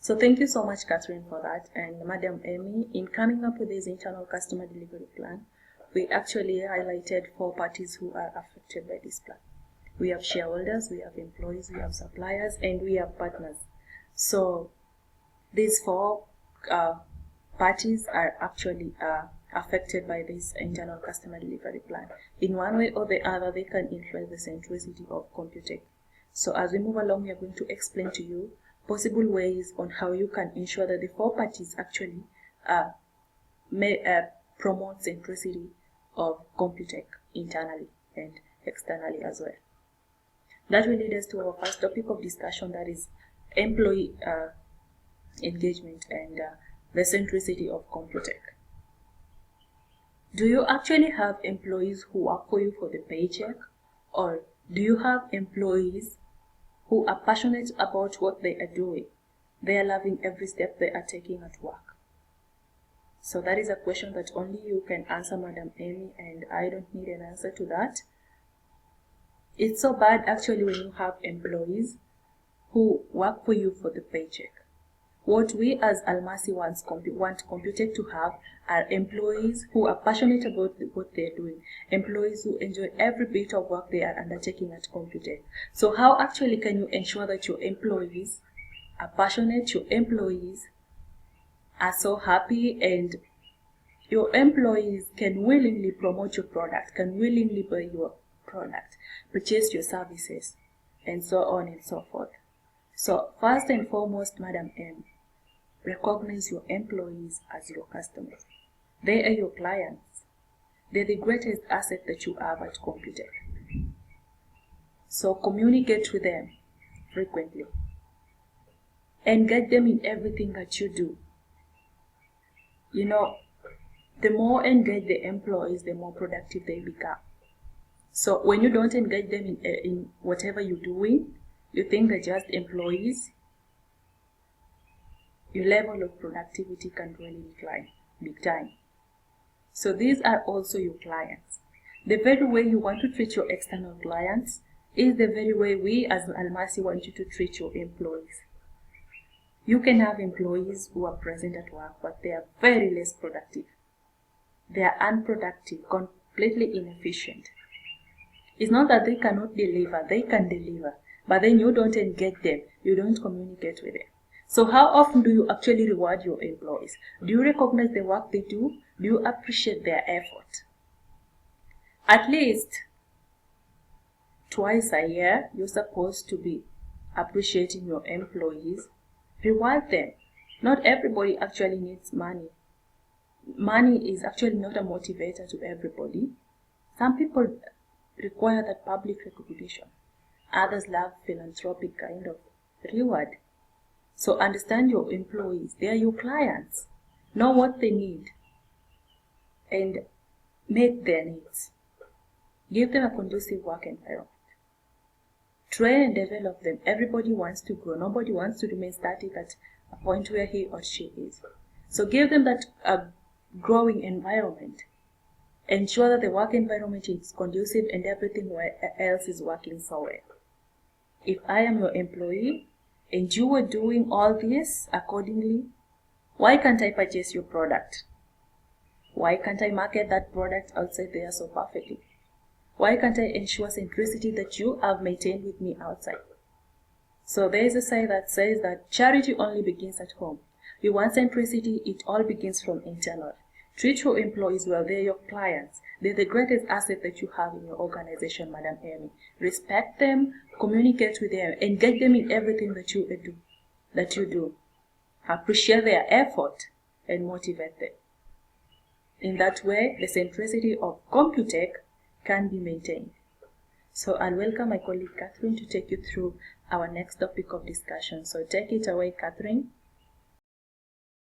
So thank you so much, Catherine, for that. And Madam Amy, in coming up with this internal customer delivery plan, we actually highlighted 4 parties who are affected by this plan. We have shareholders, we have employees, we have suppliers, and we have partners. So these 4 parties are actually affected by this internal customer delivery plan. In one way or the other, they can influence the centricity of Computech. So as we move along, we are going to explain to you possible ways on how you can ensure that the 4 parties actually promote centricity of Computech internally and externally as well. That will lead us to our first topic of discussion, that is employee engagement and the centricity of Computech. Do you actually have employees who work for you for the paycheck, or do you have employees who are passionate about what they are doing? They are loving every step they are taking at work. So that is a question that only you can answer, Madam Amy, and I don't need an answer to that. It's so bad actually when you have employees who work for you for the paycheck. What we as Almasi want Computech to have are employees who are passionate about what they're doing, employees who enjoy every bit of work they are undertaking at Computech. So how actually can you ensure that your employees are passionate, your employees are so happy, and your employees can willingly promote your product, can willingly buy your product, purchase your services, and so on and so forth? So first and foremost, Madam M, recognize your employees as your customers. They are your clients. They're the greatest asset that you have at Computech. So communicate with them frequently. Engage them in everything that you do. You know, the more engaged the employees, the more productive they become. So when you don't engage them in whatever you're doing, you think they're just employees, your level of productivity can really decline big time. So these are also your clients. The very way you want to treat your external clients is the very way we as Almasi want you to treat your employees. You can have employees who are present at work, but they are very less productive. They are unproductive, completely inefficient. It's not that they cannot deliver, they can deliver, but then you don't engage them, you don't communicate with them. So how often do you actually reward your employees? Do you recognize the work they do? Do you appreciate their effort? At least twice a year, you're supposed to be appreciating your employees. Reward them. Not everybody actually needs money. Money is actually not a motivator to everybody. Some people require that public recognition. Others love philanthropic kind of reward. So understand your employees. They are your clients. Know what they need and meet their needs. Give them a conducive work environment. Train and develop them. Everybody wants to grow. Nobody wants to remain static at a point where he or she is. So give them that growing environment. Ensure that the work environment is conducive and everything else is working so well. If I am your employee and you were doing all this accordingly, why can't I purchase your product? Why can't I market that product outside there so perfectly? Why can't I ensure centricity that you have maintained with me outside? So there is a saying that says that charity only begins at home. You want centricity, it all begins from internal. Treat your employees well, they're your clients. They're the greatest asset that you have in your organization, Madam Amy. Respect them, communicate with them, engage them in everything that you do. Appreciate their effort and motivate them. In that way, the centricity of Computech can be maintained. So I'll welcome my colleague Catherine to take you through our next topic of discussion. So take it away, Catherine.